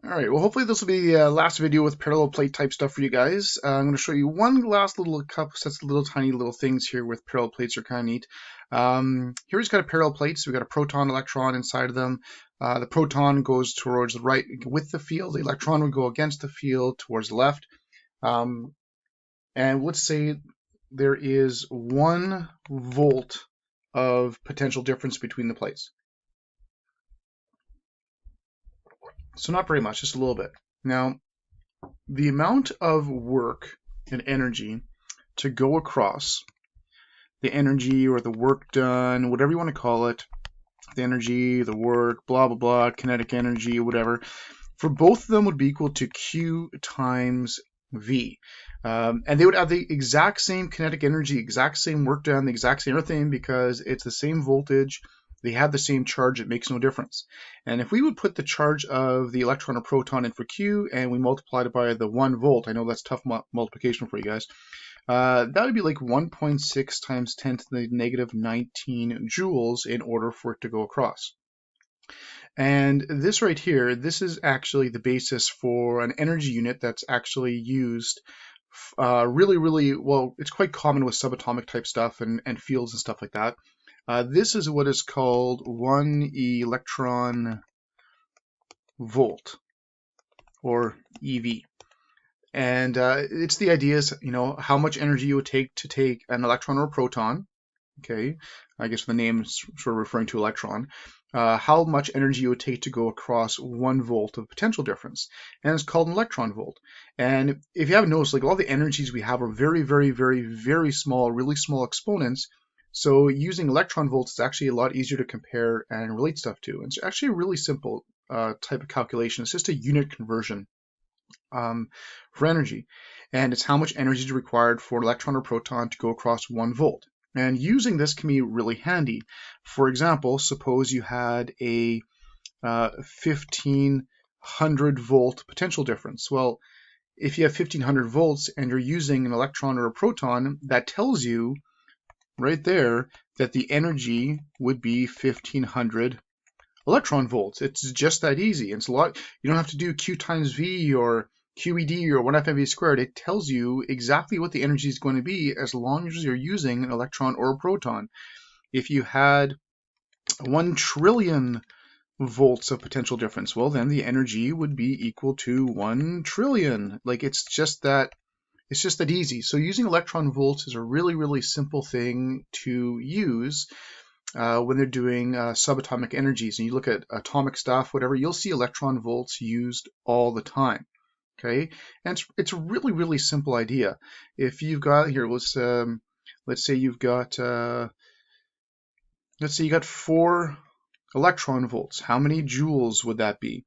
All right, well, hopefully this will be the last video with parallel plate type stuff for you guys. I'm going to show you one last little couple sets of little tiny little things here with parallel plates are kind of neat. Here we've got a parallel plate, so we've got a proton, electron inside of them. The proton goes towards the right with the field. The electron would go against the field towards the left. And let's say there is 1 volt of potential difference between the plates. So not very much, just a little bit. Now, the amount of work and energy to go across, the energy or the work done, whatever you want to call it, the energy, the work, blah, blah, blah, kinetic energy, whatever, for both of them would be equal to Q times V. And they would have the exact same kinetic energy, exact same work done, the exact same everything, because it's the same voltage. They have the same charge, it makes no difference. And if we would put the charge of the electron or proton in for Q and we multiplied it by the 1 volt, I know that's tough multiplication for you guys, that would be like 1.6 times 10 to the negative 19 joules in order for it to go across. And this right here, this is actually the basis for an energy unit that's actually used really well. It's quite common with subatomic type stuff and fields and stuff like that. This is what is called 1 electron volt, or EV. And it's the idea is, how much energy you would take to take an electron or a proton. Okay, I guess the name is sort of referring to electron. How much energy you would take to go across 1 volt of potential difference. And it's called an electron volt. And if you haven't noticed, like all the energies we have are very, very, very, very small, really small exponents. So using electron volts is actually a lot easier to compare and relate stuff to. And it's actually a really simple type of calculation. It's just a unit conversion for energy. And it's how much energy is required for an electron or proton to go across 1 volt. And using this can be really handy. For example, suppose you had a 1500 volt potential difference. Well, if you have 1500 volts and you're using an electron or a proton, that tells you right there that the energy would be 1500 electron volts. It's just that easy. It's a lot. You don't have to do Q times V or QED or 1 FMV squared. It tells you exactly what the energy is going to be as long as you're using an electron or a proton. If you had 1 trillion volts of potential difference, well, then the energy would be equal to 1 trillion. Like it's just that easy. So using electron volts is a really, really simple thing to use when they're doing subatomic energies. And you look at atomic stuff, whatever, you'll see electron volts used all the time. Okay, and it's a really, really simple idea. If you've got here, let's say you got 4 electron volts. How many joules would that be?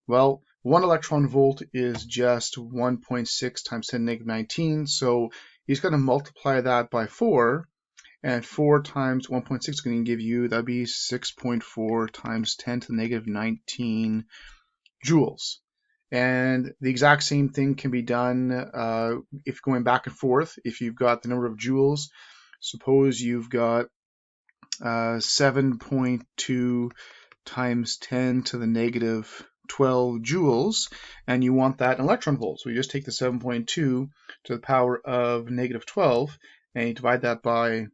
Well, 1 electron volt is just 1.6 times 10 to the negative 19. So he's going to multiply that by 4, and 4 times 1.6 is going to give you, that'd be 6.4 times 10 to the negative 19 joules. And the exact same thing can be done if going back and forth. If you've got the number of joules, suppose you've got 7.2 times 10 to the negative 12 joules, and you want that in electron volts. So you just take the 7.2 to the power of negative 12, and you divide that by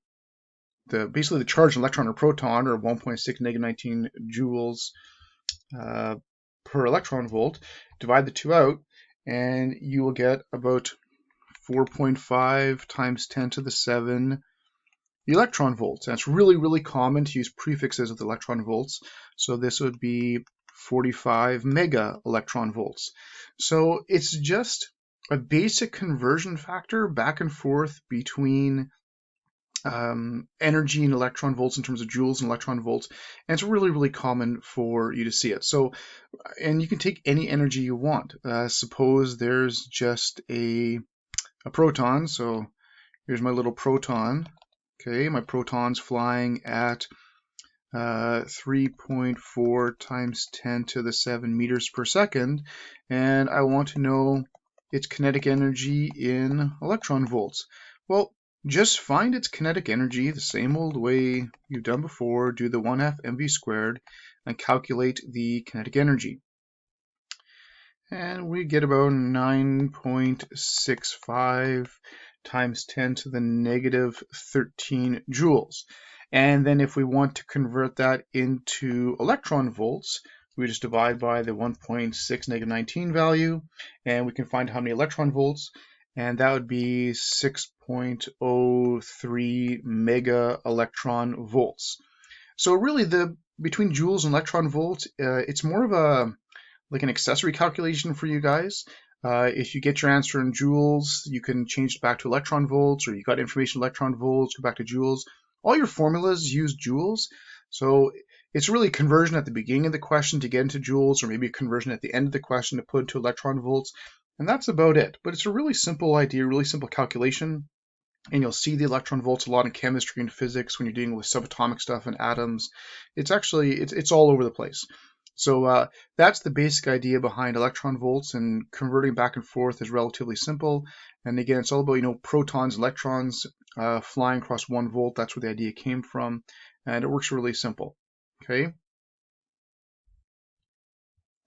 basically the charge in electron or proton, or 1.6 negative 19 joules per electron volt. Divide the two out, and you will get about 4.5 times 10 to the 7 electron volts. And it's really, really common to use prefixes with electron volts. So this would be 45 mega electron volts. So it's just a basic conversion factor back and forth between energy and electron volts in terms of joules and electron volts, and it's really, really common for you to see it. So, and you can take any energy you want. Suppose there's just a proton. So here's my little proton. Okay, my proton's flying at 3.4 times 10 to the 7 meters per second, and I want to know its kinetic energy in electron volts. Well, just find its kinetic energy the same old way you've done before, do the 1/2 mv squared, and calculate the kinetic energy. and we get about 9.65 times 10 to the negative 13 joules. And then if we want to convert that into electron volts, we just divide by the 1.6 negative 19 value, and we can find how many electron volts, and that would be 6.03 mega electron volts. So really, between joules and electron volts, it's more of like an accessory calculation for you guys. If you get your answer in joules, you can change it back to electron volts, or you got information electron volts, go back to joules. All your formulas use joules, so it's really a conversion at the beginning of the question to get into joules, or maybe a conversion at the end of the question to put into electron volts, and that's about it. But it's a really simple idea, really simple calculation, and you'll see the electron volts a lot in chemistry and physics when you're dealing with subatomic stuff and atoms. It's actually, it's all over the place. So that's the basic idea behind electron volts, and converting back and forth is relatively simple. And again, it's all about, protons, electrons flying across 1 volt. That's where the idea came from, and it works really simple. Okay.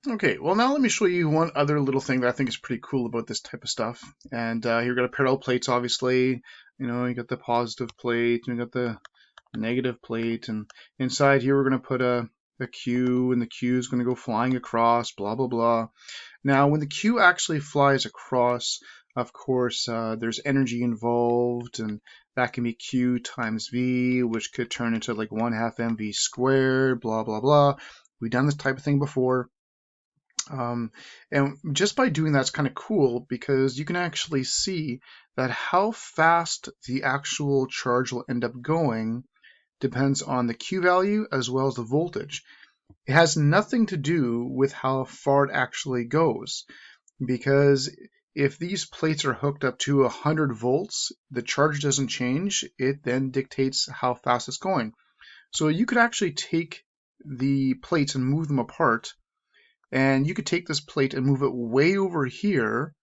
Okay, well now let me show you one other little thing that I think is pretty cool about this type of stuff. And here we've got a parallel plates, obviously. You got the positive plate, and you got the negative plate, and inside here we're going to put a Q, and the Q is going to go flying across, blah, blah, blah. Now, when the Q actually flies across, of course, there's energy involved, and that can be Q times V, which could turn into like 1/2 mv squared, blah, blah, blah. We've done this type of thing before. And just by doing that's kind of cool, because you can actually see that how fast the actual charge will end up going depends on the Q value as well as the voltage. It has nothing to do with how far it actually goes, because if these plates are hooked up to 100 volts, the charge doesn't change. It then dictates how fast it's going. So you could actually take the plates and move them apart, and you could take this plate and move it way over here,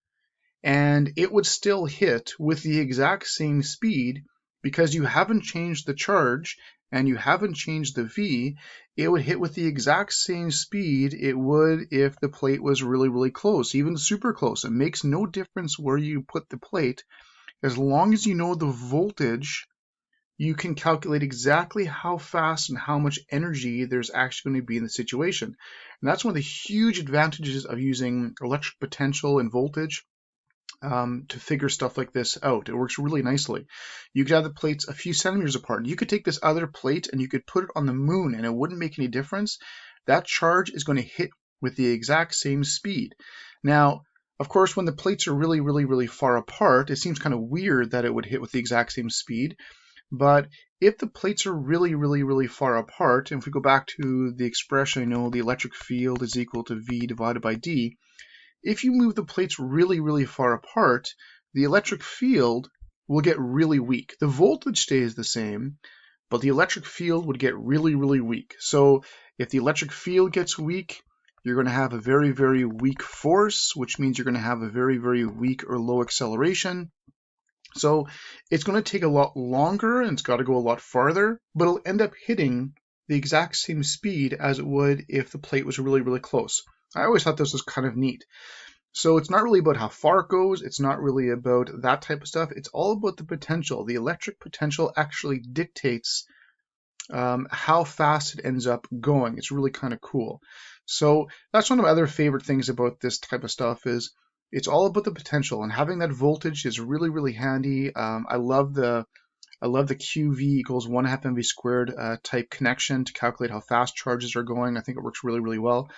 and it would still hit with the exact same speed, because you haven't changed the charge and you haven't changed the V. It would hit with the exact same speed it would if the plate was really, really close, even super close. It makes no difference where you put the plate. As long as you know the voltage, you can calculate exactly how fast and how much energy there's actually going to be in the situation. And that's one of the huge advantages of using electric potential and voltage to figure stuff like this out. It works really nicely. You could have the plates a few centimeters apart. You could take this other plate and you could put it on the moon, and it wouldn't make any difference. That charge is going to hit with the exact same speed. Now, of course, when the plates are really, really, really far apart, it seems kind of weird that it would hit with the exact same speed. But if the plates are really, really, really far apart, and if we go back to the expression, the electric field is equal to V divided by D, if you move the plates really, really far apart, the electric field will get really weak. The voltage stays the same, but the electric field would get really, really weak. So if the electric field gets weak, you're going to have a very, very weak force, which means you're going to have a very, very weak or low acceleration. So it's going to take a lot longer, and it's got to go a lot farther, but it'll end up hitting the exact same speed as it would if the plate was really, really close. I always thought this was kind of neat. So it's not really about how far it goes. It's not really about that type of stuff. It's all about the potential. The electric potential actually dictates how fast it ends up going. It's really kind of cool. So that's one of my other favorite things about this type of stuff is it's all about the potential, and having that voltage is really, really handy. I love the QV equals 1/2 mv squared type connection to calculate how fast charges are going. I think it works really, really well.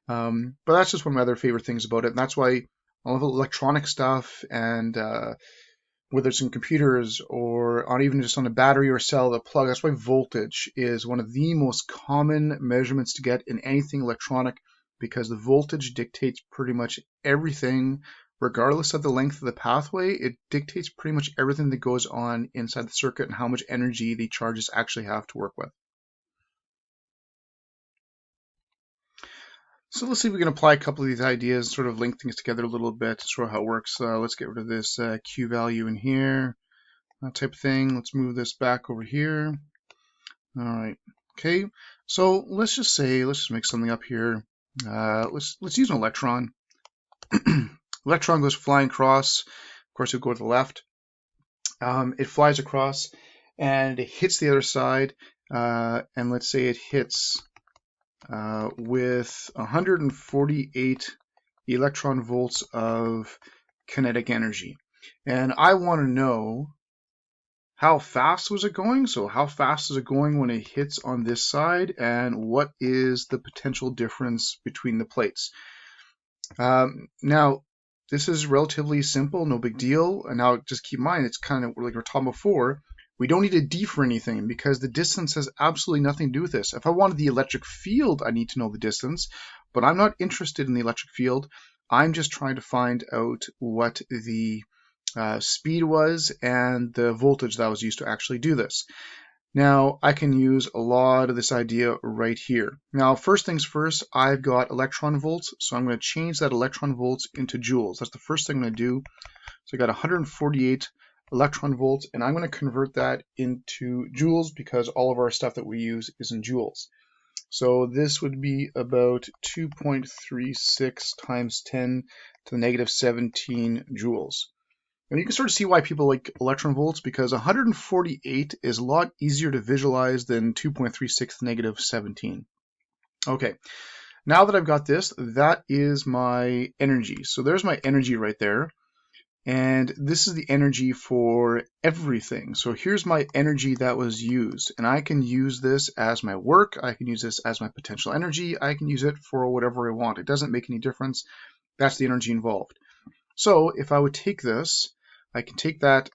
But that's just one of my other favorite things about it. And that's why I love electronic stuff, and whether it's in computers or on even just on a battery or cell, the plug, that's why voltage is one of the most common measurements to get in anything electronic, because the voltage dictates pretty much everything. Regardless of the length of the pathway, it dictates pretty much everything that goes on inside the circuit and how much energy the charges actually have to work with. So let's see if we can apply a couple of these ideas, sort of link things together a little bit to show how it works. Let's get rid of this Q value in here, that type of thing. Let's move this back over here. All right. Okay. So let's just make something up here. Let's use an electron. electron goes flying across. Of course, it will go to the left. It flies across and it hits the other side. And let's say it hits with 148 electron volts of kinetic energy. And I want to know how fast was it going? So how fast is it going when it hits on this side, and what is the potential difference between the plates? Now, this is relatively simple, no big deal. And now just keep in mind, it's kind of like we were talking before, we don't need a D for anything because the distance has absolutely nothing to do with this. If I wanted the electric field, I need to know the distance, but I'm not interested in the electric field. I'm just trying to find out what the speed was and the voltage that was used to actually do this. Now, I can use a lot of this idea right here. Now, first things first, I've got electron volts, so I'm going to change that electron volts into joules. That's the first thing I'm going to do. So I got 148 electron volts, and I'm going to convert that into joules because all of our stuff that we use is in joules. So this would be about 2.36 times 10 to the negative 17 joules. And you can sort of see why people like electron volts, because 148 is a lot easier to visualize than 2.36 to the negative 17. Okay, now that I've got this, that is my energy. So there's my energy right there. And this is the energy for everything. So here's my energy that was used. And I can use this as my work. I can use this as my potential energy. I can use it for whatever I want. It doesn't make any difference. That's the energy involved. So if I would take this, I can take that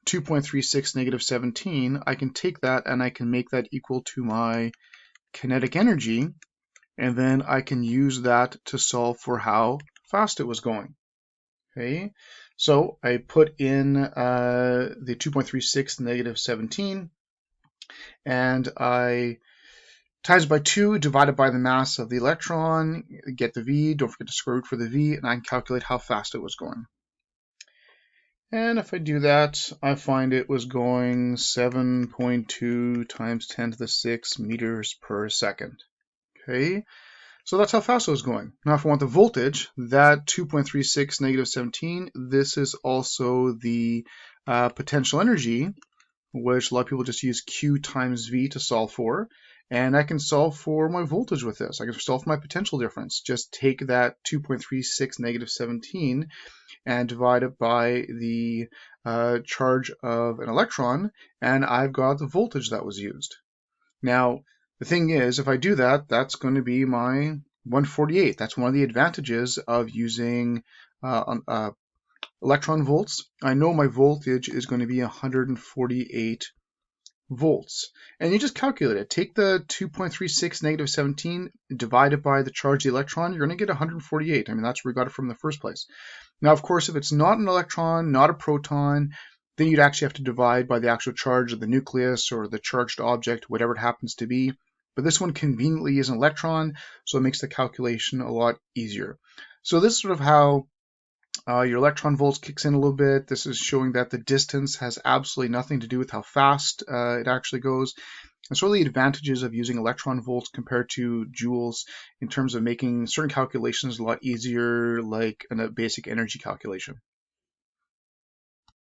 2.36 negative 17, I can take that and I can make that equal to my kinetic energy, and then I can use that to solve for how fast it was going. Okay, so I put in the 2.36 negative 17, and I times by 2 divided by the mass of the electron, get the V, don't forget to square root for the V, and I can calculate how fast it was going. And if I do that, I find it was going 7.2 times 10 to the 6 meters per second. Okay, so that's how fast it was going. Now if I want the voltage, that 2.36 negative 17, this is also the potential energy, which a lot of people just use Q times V to solve for. And I can solve for my voltage with this. I can solve for my potential difference. Just take that 2.36 negative 17 and divide it by the charge of an electron, and I've got the voltage that was used. Now, the thing is, if I do that, that's going to be my 148. That's one of the advantages of using electron volts. I know my voltage is going to be 148 volts. And you just calculate it. Take the 2.36 negative 17, divide it by the charge of the electron, you're going to get 148. I mean, that's where we got it from in the first place. Now, of course, if it's not an electron, not a proton, then you'd actually have to divide by the actual charge of the nucleus or the charged object, whatever it happens to be. But this one conveniently is an electron, so it makes the calculation a lot easier. So this is sort of how your electron volts kicks in a little bit. This is showing that the distance has absolutely nothing to do with how fast it actually goes. It's really the advantages of using electron volts compared to joules in terms of making certain calculations a lot easier, like a basic energy calculation.